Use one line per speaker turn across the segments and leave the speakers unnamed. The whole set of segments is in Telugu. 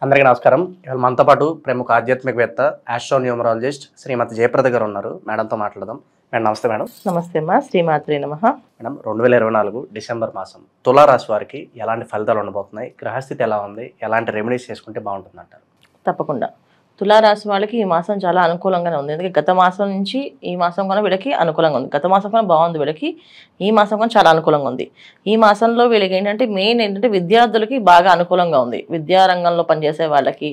అందరికీ నమస్కారం. ఇవాళ మనతో పాటు ప్రముఖ ఆధ్యాత్మికవేత్త ఆస్ట్రోన్యూమరాలజిస్ట్ శ్రీమతి జయప్రద గారు ఉన్నారు. మేడంతో మాట్లాడదాం. మేడం నమస్తే. మేడం
నమస్తే అమ్మా. శ్రీమాత్రే నమః.
మేడం 2024 డిసెంబర్ మాసం తులారాశి వారికి ఎలాంటి ఫలితాలు ఉండబోతున్నాయి, గ్రహస్థితి ఎలా ఉంది, ఎలాంటి రెమెడీస్ చేసుకుంటే బాగుంటుంది అంటారు?
తప్పకుండా తులారాశి వాళ్ళకి ఈ మాసం చాలా అనుకూలంగానే ఉంది. ఎందుకంటే గత మాసం నుంచి ఈ మాసం కన్నా వీళ్ళకి అనుకూలంగా ఉంది. గత మాసం కన్నా బాగుంది వీళ్ళకి, ఈ మాసం కన్నా చాలా అనుకూలంగా ఉంది. ఈ మాసంలో వీళ్ళకి ఏంటంటే మెయిన్ ఏంటంటే విద్యార్థులకి బాగా అనుకూలంగా ఉంది. విద్యారంగంలో పనిచేసే వాళ్ళకి,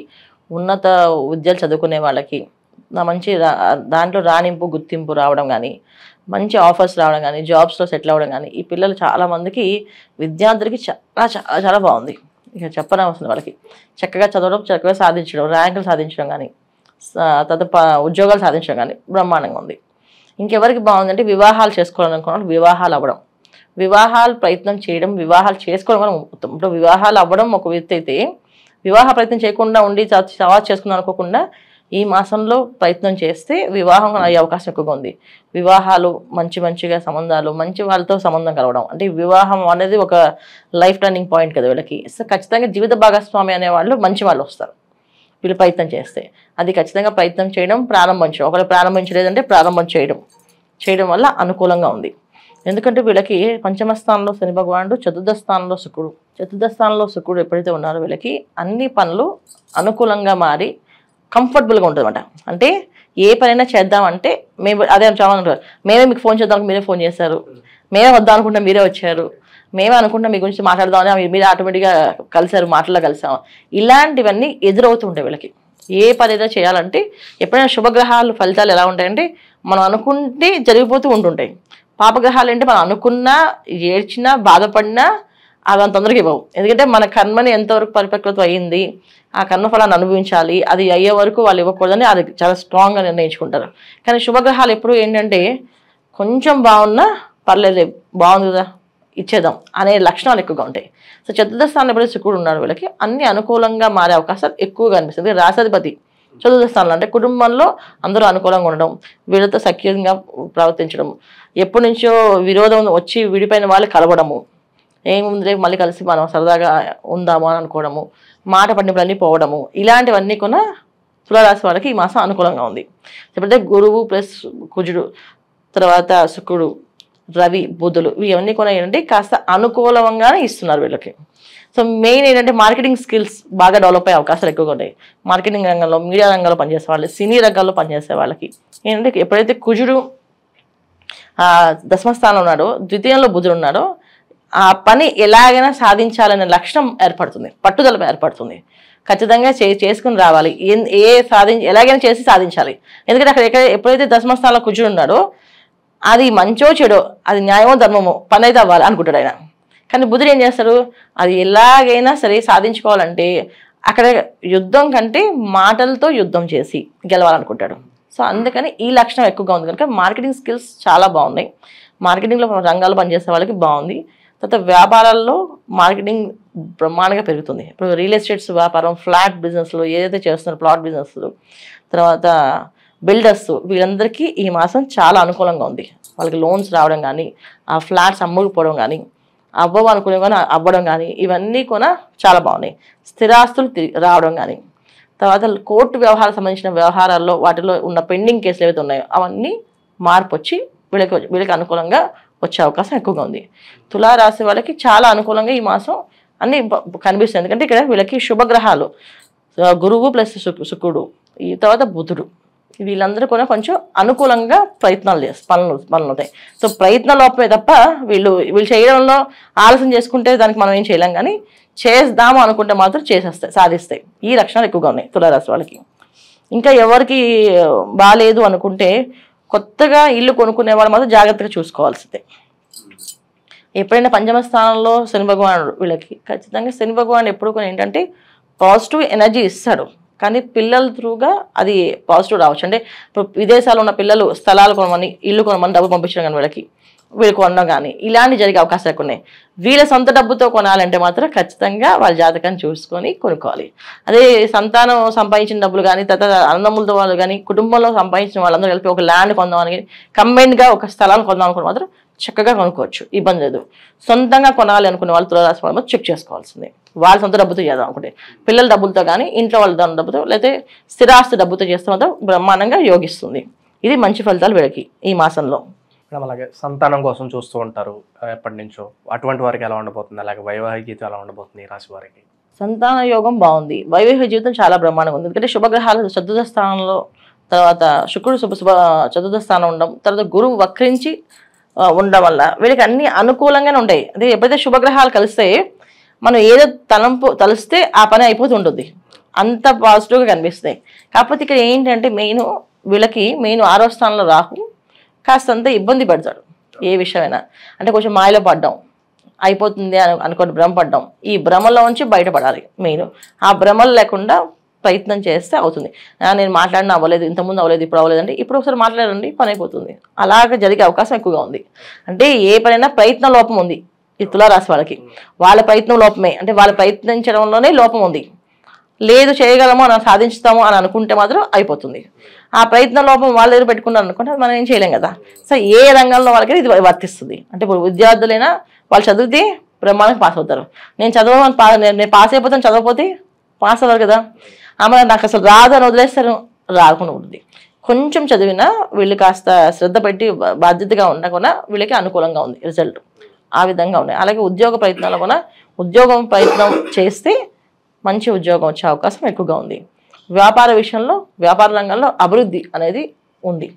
ఉన్నత విద్యలు చదువుకునే వాళ్ళకి మంచి దాంట్లో రాణింపు గుర్తింపు రావడం కానీ, మంచి ఆఫర్స్ రావడం కానీ, జాబ్స్లో సెటిల్ అవ్వడం కానీ, ఈ పిల్లలు చాలామందికి విద్యార్థులకి చాలా చాలా చాలా బాగుంది. ఇక చెప్పనవసరం వాళ్ళకి చక్కగా చదవడం, చక్కగా సాధించడం, ర్యాంకులు సాధించడం కానీ, ఉద్యోగాలు సాధించడం కానీ బ్రహ్మాండంగా ఉంది. ఇంకెవరికి బాగుందంటే వివాహాలు చేసుకోవాలనుకున్న వివాహాలు అవ్వడం, వివాహాలు ప్రయత్నం చేయడం, వివాహాలు చేసుకోవడం కూడా ఉత్తమం. ఇప్పుడు వివాహాలు అవ్వడం ఒక వ్యక్తి అయితే, వివాహ ప్రయత్నం చేయకుండా ఉండి సవాల్ చేసుకుందాం అనుకోకుండా ఈ మాసంలో ప్రయత్నం చేస్తే వివాహం అయ్యే అవకాశం ఎక్కువగా ఉంది. వివాహాలు మంచిగా సంబంధాలు, మంచి వాళ్ళతో సంబంధం కలవడం, అంటే వివాహం అనేది ఒక లైఫ్ టర్నింగ్ పాయింట్ కదా వీళ్ళకి. సో ఖచ్చితంగా జీవిత భాగస్వామి అనే వాళ్ళు మంచి వాళ్ళు వస్తారు వీళ్ళు ప్రయత్నం చేస్తే. అది ఖచ్చితంగా ప్రయత్నం చేయడం, ప్రారంభించడం. ఒకవేళ ప్రారంభించలేదంటే ప్రారంభం చేయడం వల్ల అనుకూలంగా ఉంది. ఎందుకంటే వీళ్ళకి పంచమ స్థానంలో శని భగవానుడు, చతుర్థ స్థానంలో శుక్రుడు ఎప్పుడైతే ఉన్నారో వీళ్ళకి అన్ని పనులు అనుకూలంగా మారి కంఫర్టబుల్గా ఉంటుంది అనమాట. అంటే ఏ పనైనా చేద్దామంటే మేము అదే చాలంటారు, మేమే మీకు ఫోన్ చేద్దాం మీరే ఫోన్ చేశారు, మేమే వద్దాం అనుకుంటాం మీరే వచ్చారు, మేమే అనుకుంటాం మీ గురించి మాట్లాడదామని మీరే ఆటోమేటిక్గా కలిసారు, మాటల్లో కలిసాము. ఇలాంటివన్నీ ఎదురవుతూ ఉంటాయి వీళ్ళకి. ఏ పని ఏదైనా చేయాలంటే ఎప్పుడైనా శుభగ్రహాలు ఫలితాలు ఎలా ఉంటాయంటే మనం అనుకుంటే జరిగిపోతూ ఉంటుంటాయి. పాపగ్రహాలు అంటే మనం అనుకున్నా, ఏడ్చినా, బాధపడినా అవి అంత తొందరగా ఇవ్వవు. ఎందుకంటే మన కర్మని ఎంతవరకు పరిపక్వత అయ్యింది, ఆ కర్మఫలాన్ని అనుభవించాలి, అది అయ్యే వరకు వాళ్ళు ఇవ్వకూడదని అది చాలా స్ట్రాంగ్గా నిర్ణయించుకుంటారు. కానీ శుభగ్రహాలు ఎప్పుడు ఏంటంటే కొంచెం బాగున్నా పర్లేదు, బాగుంది కదా ఇచ్చేద్దాం అనే లక్షణాలు ఎక్కువగా ఉంటాయి. సో చతుర్థ స్థానంలో ఎప్పుడైతే శుక్రుడు ఉన్నాడు వీళ్ళకి అన్ని అనుకూలంగా మారే అవకాశాలు ఎక్కువగా అనిపిస్తుంది. రాశాధిపతి చతుర్థ స్థానంలో అంటే కుటుంబంలో అందరూ అనుకూలంగా ఉండడం, వీళ్ళతో సఖ్యంగా ప్రవర్తించడం, ఎప్పటి నుంచో విరోధం వచ్చి విడిపోయిన వాళ్ళు కలవడము, ఏముంది రేపు మళ్ళీ కలిసి మనం సరదాగా ఉందాము అని అనుకోవడము, మాట పట్టింపులన్నీ పోవడము, ఇలాంటివన్నీ కూడా తులారాశి వాళ్ళకి ఈ మాసం అనుకూలంగా ఉంది. ఎప్పుడైతే గురువు ప్లస్ కుజుడు, తర్వాత శుక్రుడు, రవి, బుధులు ఇవన్నీ కూడా ఏంటంటే కాస్త అనుకూలంగానే ఇస్తున్నారు వీళ్ళకి. సో మెయిన్ ఏంటంటే మార్కెటింగ్ స్కిల్స్ బాగా డెవలప్ అయ్యే అవకాశాలు ఎక్కువగా ఉంటాయి. మార్కెటింగ్ రంగంలో, మీడియా రంగంలో పనిచేసే వాళ్ళు, సినీ రంగాల్లో పనిచేసే వాళ్ళకి ఏంటంటే ఎప్పుడైతే కుజుడు దశమ స్థానంలో ఉన్నాడో, ద్వితీయంలో బుధుడు ఉన్నాడో, ఆ పని ఎలాగైనా సాధించాలనే లక్ష్యం ఏర్పడుతుంది, పట్టుదల ఏర్పడుతుంది. ఖచ్చితంగా చేసుకుని రావాలి, ఎలాగైనా చేసి సాధించాలి. ఎందుకంటే అక్కడ ఎప్పుడైతే దశమస్థానంలో కుజుడు ఉన్నాడో అది మంచో చెడో, అది న్యాయమో ధర్మమో పని అయితే అవ్వాలి అనుకుంటాడు ఆయన. కానీ బుధుడు ఏం చేస్తాడు, అది ఎలాగైనా సరే సాధించుకోవాలంటే అక్కడ యుద్ధం కంటే మాటలతో యుద్ధం చేసి గెలవాలనుకుంటాడు. సో అందుకని ఈ లక్షణం ఎక్కువగా ఉంది కనుక మార్కెటింగ్ స్కిల్స్ చాలా బాగున్నాయి. మార్కెటింగ్లో రంగాలు పనిచేసే వాళ్ళకి బాగుంది. తర్వాత వ్యాపారాల్లో మార్కెటింగ్ బ్రహ్మాండంగా పెరుగుతుంది. ఇప్పుడు రియల్ ఎస్టేట్స్ వ్యాపారం, ఫ్లాట్ బిజినెస్లు ఏదైతే చేస్తున్నారో, ప్లాట్ బిజినెస్లు, తర్వాత బిల్డర్స్, వీళ్ళందరికీ ఈ మాసం చాలా అనుకూలంగా ఉంది. వాళ్ళకి లోన్స్ రావడం కానీ, ఆ ఫ్లాట్స్ అమ్ముకుపోవడం కానీ, అవ్వడం కానీ అవ్వడం కానీ ఇవన్నీ కూడా చాలా బాగున్నాయి. స్థిరాస్తులు రావడం కానీ, తర్వాత కోర్టు వ్యవహారాలకు సంబంధించిన వ్యవహారాల్లో వాటిలో ఉన్న పెండింగ్ కేసులు ఏవైతే ఉన్నాయో అవన్నీ మార్పు వచ్చి వీళ్ళకి అనుకూలంగా వచ్చే అవకాశం ఎక్కువగా ఉంది. తులారాశి వాళ్ళకి చాలా అనుకూలంగా ఈ మాసం అన్ని కనిపిస్తుంది. ఎందుకంటే ఇక్కడ వీళ్ళకి శుభగ్రహాలు గురువు ప్లస్ శుక్రుడు, ఈ తర్వాత బుధుడు, వీళ్ళందరూ కూడా కొంచెం అనుకూలంగా ప్రయత్నాలు పనులు అవుతాయి. సో ప్రయత్న లోపమే తప్ప వీళ్ళు చేయడంలో ఆలస్యం చేసుకుంటే దానికి మనం ఏం చేయలేం. కానీ చేద్దాము అనుకుంటే మాత్రం సాధిస్తాయి. ఈ లక్షణాలు ఎక్కువగా ఉన్నాయి తులారాశి వాళ్ళకి. ఇంకా ఎవరికి బాగాలేదు అనుకుంటే కొత్తగా ఇల్లు కొనుక్కునే వాళ్ళు మాత్రం జాగ్రత్తగా చూసుకోవాల్సిందే. ఎప్పుడైనా పంచమ స్థానంలో శని భగవానుడు వీళ్ళకి ఖచ్చితంగా శని భగవానుడు ఎప్పుడు కూడా ఏంటంటే పాజిటివ్ ఎనర్జీ ఇస్తాడు, కానీ పిల్లల త్రూగా అది పాజిటివ్ రావచ్చు. అంటే ఇప్పుడు విదేశాల్లో ఉన్న పిల్లలు స్థలాలు కొనమని, ఇల్లు కొనమని డబ్బు పంపించడం కానీ వీళ్ళు కొనడం కానీ ఇలాంటి జరిగే అవకాశాలు ఎక్కువ ఉన్నాయి. వీళ్ళ సొంత డబ్బుతో కొనాలంటే మాత్రం ఖచ్చితంగా వాళ్ళ జాతకాన్ని చూసుకొని కొనుక్కోవాలి. అదే సంతానం సంపాదించిన డబ్బులు కానీ, తర్వాత అన్నదమ్ములతో వాళ్ళు కానీ, కుటుంబంలో సంపాదించిన వాళ్ళందరూ కలిపి ఒక ల్యాండ్ కొందామని, కంబైన్డ్గా ఒక స్థలాన్ని కొందాం అనుకుని మాత్రం చక్కగా కొనుక్కోవచ్చు, ఇబ్బంది లేదు. సొంతంగా కొనాలి అనుకునే వాళ్ళు తులారాశి వాళ్ళు చెక్ చేసుకోవాల్సిందే. వాళ్ళ సొంత డబ్బుతో చేద్దాం అనుకుంటే, పిల్లల డబ్బులతో కానీ ఇంట్లో వాళ్ళ దాని డబ్బుతో, లేకపోతే స్థిరాస్తి డబ్బుతో చేస్తే మాత్రం బ్రహ్మాండంగా యోగిస్తుంది. ఇది మంచి ఫలితాలు వీళ్ళకి ఈ మాసంలో.
మేడం అలాగే సంతానం కోసం చూస్తూ ఉంటారు ఎప్పటి నుంచో, అటువంటి వారికి ఎలా ఉండబోతుంది, అలాగే వైవాహిక జీవితం ఎలా ఉండబోతుంది ఈ రాశి వారికి?
సంతాన యోగం బాగుంది, వైవాహిక జీవితం చాలా బ్రహ్మాండంగా ఉంది. ఎందుకంటే శుభగ్రహాలు చతుర్థ స్థానంలో, తర్వాత శుక్రుడు శుభ చతుర్థ స్థానం ఉండడం, తర్వాత గురువు వక్రించి ఉండడం వల్ల వీళ్ళకి అన్ని అనుకూలంగానే ఉంటాయి. అదే ఎప్పుడైతే శుభగ్రహాలు కలిస్తే మనం ఏదో తలిస్తే ఆ పని అయిపోతుంటుంది, అంత పాజిటివ్గా కనిపిస్తాయి. కాకపోతే ఇక్కడ ఏంటంటే వీళ్ళకి మెయిన్ 6వ స్థానంలో రాహు కాస్తంత ఇబ్బంది పెడతాడు. ఏ విషయమైనా అంటే కొంచెం మాయలో పడ్డం, అయిపోతుంది అనుకోండి భ్రమపడ్డం, ఈ భ్రమలో నుంచి బయటపడాలి. మెయిన్ ఆ భ్రమలు లేకుండా ప్రయత్నం చేస్తే అవుతుంది. నేను మాట్లాడిన అవ్వలేదు, ఇంతకుముందు అవ్వలేదు, ఇప్పుడు అవ్వలేదు అంటే ఇప్పుడు ఒకసారి మాట్లాడండి, పని అయిపోతుంది. అలాగ జరిగే అవకాశం ఎక్కువగా ఉంది. అంటే ఏ పనైనా ప్రయత్న లోపం ఉంది ఈ తులారాశి వాళ్ళకి. వాళ్ళ ప్రయత్నం లోపమే, అంటే వాళ్ళు ప్రయత్నించడంలోనే లోపం ఉంది. లేదు చేయగలము అని సాధించుతాము అని అనుకుంటే మాత్రం అయిపోతుంది. ఆ ప్రయత్న లోపం వాళ్ళ దగ్గర పెట్టుకున్నారు అనుకుంటే మనం ఏం చేయలేం కదా. సో ఏ రంగంలో వాళ్ళకి ఇది వర్తిస్తుంది. అంటే ఇప్పుడు విద్యార్థులైనా వాళ్ళు చదివితే బ్రహ్మాండంగా పాస్ అవుతారు. నేను పాస్ అయిపోతాను, చదవకపోతే పాస్ అవ్వరు కదా. ఆమె నాకు అసలు రాదు అని వదిలేస్తారు, రాకుండా ఉంటుంది. కొంచెం చదివినా వీళ్ళు కాస్త శ్రద్ధ పెట్టి బాధ్యతగా ఉండకుండా వీళ్ళకి అనుకూలంగా ఉంది రిజల్ట్. ఆ విధంగా ఉన్నాయి. అలాగే ఉద్యోగ ప్రయత్నాలు కూడా ప్రయత్నం చేస్తే మంచి ఉద్యోగం వచ్చే అవకాశం ఎక్కువగా ఉంది. వ్యాపార విషయంలో, వ్యాపార రంగంలో అభివృద్ధి అనేది ఉంది.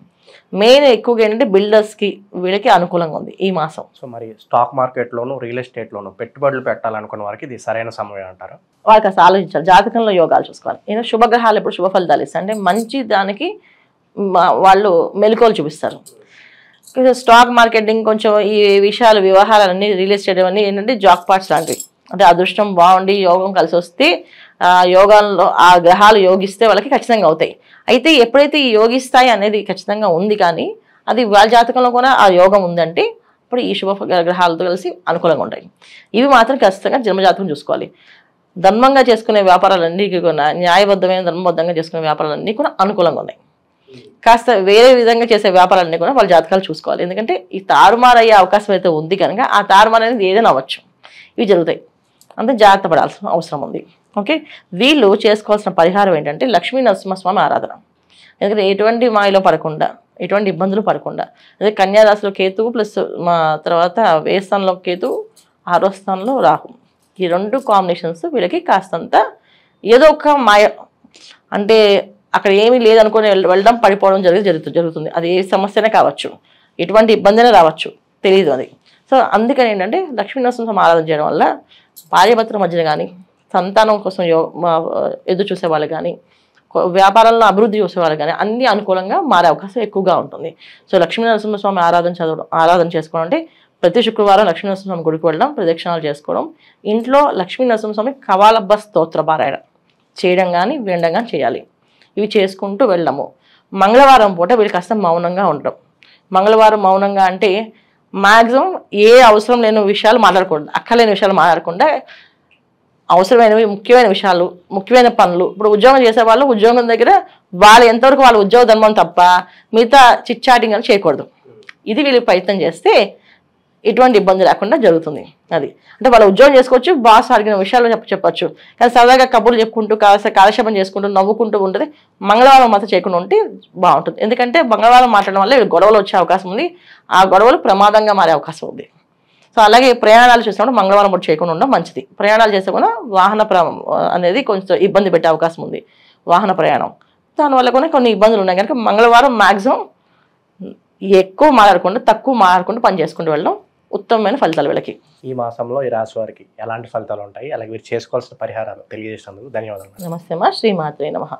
మెయిన్ ఎక్కువగా ఏంటంటే బిల్డర్స్కి వీళ్ళకి అనుకూలంగా ఉంది ఈ మాసం.
సో మరి స్టాక్ మార్కెట్లోను, రియల్ ఎస్టేట్లోను పెట్టుబడులు పెట్టాలనుకున్న వారికి ఇది సరైన సమయం అంటారా?
వాళ్ళకి అసలు ఆలోచించాలి, జాతకంలో యోగాలు చూసుకోవాలి. నేను శుభగ్రహాలు ఎప్పుడు శుభ ఫలితాలు ఇస్తాను అంటే మంచి దానికి వాళ్ళు మెలకువలు చూపిస్తారు. స్టాక్ మార్కెటింగ్ కొంచెం ఈ విషయాలు, వ్యవహారాలన్నీ, రియల్ ఎస్టేట్ అన్నీ ఏంటంటే జాక్ పాట్స్ లాంటివి. అంటే అదృష్టం బాగుండి యోగం కలిసి వస్తే యోగాల్లో ఆ గ్రహాలు యోగిస్తే వాళ్ళకి ఖచ్చితంగా అవుతాయి. అయితే ఎప్పుడైతే ఈ యోగిస్తాయి అనేది ఖచ్చితంగా ఉంది, కానీ అది వాళ్ళ జాతకంలో కూడా ఆ యోగం ఉందంటే ఇప్పుడు ఈ శుభ గ్రహాలతో కలిసి అనుకూలంగా ఉంటాయి. ఇవి మాత్రం ఖచ్చితంగా జన్మజాతకం చూసుకోవాలి. ధర్మంగా చేసుకునే వ్యాపారాలన్నీ కూడా, న్యాయబద్ధమైన ధర్మబద్ధంగా చేసుకునే వ్యాపారాలన్నీ కూడా అనుకూలంగా ఉన్నాయి. కాస్త వేరే విధంగా చేసే వ్యాపారాలన్నీ కూడా వాళ్ళ జాతకాలు చూసుకోవాలి. ఎందుకంటే ఈ తారుమారు అయ్యే అవకాశం అయితే ఉంది కనుక ఆ తారుమారు అనేది ఏదైనా అవ్వచ్చు, ఇవి జరుగుతాయి. అంతే జాగ్రత్త పడాల్సిన అవసరం ఉంది. ఓకే, వీళ్ళు చేసుకోవాల్సిన పరిహారం ఏంటంటే లక్ష్మీ నరసింహస్వామి ఆరాధన. ఎందుకంటే ఎటువంటి మాయలో పడకుండా, ఎటువంటి ఇబ్బందులు పడకుండా, అదే కన్యారాశిలో కేతువు ప్లస్ తర్వాత వేస్థానంలో కేతువు, 6వ స్థానంలో రాహు, ఈ 2 కాంబినేషన్స్ వీళ్ళకి కాస్తంత ఏదో ఒక మాయ, అంటే అక్కడ ఏమీ లేదనుకొని వెళ్ళడం, పడిపోవడం జరుగుతుంది. అది ఏ సమస్యనే కావచ్చు, ఎటువంటి ఇబ్బందినే రావచ్చు, తెలియదు అది. సో అందుకని ఏంటంటే లక్ష్మీ నరసింహస్వామి ఆరాధన చేయడం వల్ల భార్యాభర్తల మధ్యన కానీ, సంతానం కోసం ఎదురు చూసే వాళ్ళు కానీ, వ్యాపారంలో అభివృద్ధి చూసేవాళ్ళు కానీ అన్ని అనుకూలంగా మారే అవకాశం ఎక్కువగా ఉంటుంది. సో లక్ష్మీ నరసింహస్వామి ఆరాధన చేసుకోవడం అంటే ప్రతి శుక్రవారం లక్ష్మీ నరసింహస్వామి గుడికి వెళ్ళడం, ప్రదక్షిణాలు చేసుకోవడం, ఇంట్లో లక్ష్మీ నరసింహస్వామి కవాలబ్బ స్తోత్ర పారాయణ చేయడం కానీ వినడం కానీ చేయాలి. ఇవి చేసుకుంటూ వెళ్ళడము. మంగళవారం పూట వీళ్ళు కాస్త మౌనంగా ఉండడం. మంగళవారం మౌనంగా అంటే మ్యాక్సిమం ఏ అవసరం లేని విషయాలు మాట్లాడకూడదు, అక్కర్లేని విషయాలు మాట్లాడకుండా అవసరమైనవి, ముఖ్యమైన విషయాలు, ముఖ్యమైన పనులు. ఇప్పుడు ఉద్యోగం చేసే వాళ్ళు ఉద్యోగం దగ్గర వాళ్ళు ఎంతవరకు వాళ్ళ ఉద్యోగ ధర్మం తప్ప మిగతా చిట్చాటింగ్ అని చేయకూడదు. ఇది వీళ్ళు ప్రయత్నం చేస్తే ఎటువంటి ఇబ్బంది లేకుండా జరుగుతుంది. అది అంటే వాళ్ళ ఉద్యోగం చేసుకోవచ్చు, బాస్ అడిగిన విషయాలు చెప్పచ్చు, కానీ సరదాగా కబుర్లు చెప్పుకుంటూ కాలక్షేపం చేసుకుంటూ నవ్వుకుంటూ ఉంటుంది. మంగళవారం మాత్రం చేయకుండా ఉంటే బాగుంటుంది. ఎందుకంటే మంగళవారం మాట్లాడడం వల్ల గొడవలు వచ్చే అవకాశం ఉంది, ఆ గొడవలు ప్రమాదంగా మారే అవకాశం ఉంది. సో అలాగే ప్రయాణాలు చేసినప్పుడు మంగళవారం పూట చేయకుండా ఉండడం మంచిది. ప్రయాణాలు చేస్తే కూడా వాహన అనేది కొంచెం ఇబ్బంది పెట్టే అవకాశం ఉంది, వాహన ప్రయాణం. దానివల్ల కూడా కొన్ని ఇబ్బందులు ఉన్నాయి కనుక మంగళవారం మ్యాక్సిమం ఎక్కువ మాట్లాడకుండా, తక్కువ మాట్లాడకుండా పని చేసుకుంటూ వెళ్ళడం ఉత్తమమైన ఫలితాలు వీళ్ళకి.
ఈ మాసంలో ఈ రాశి వారికి ఎలాంటి ఫలితాలు ఉంటాయి, అలాగే మీరు చేసుకోవాల్సిన పరిహారాలు తెలియజేసినందుకు ధన్యవాదాలు.
నమస్తే మా శ్రీమాత్రే నమః.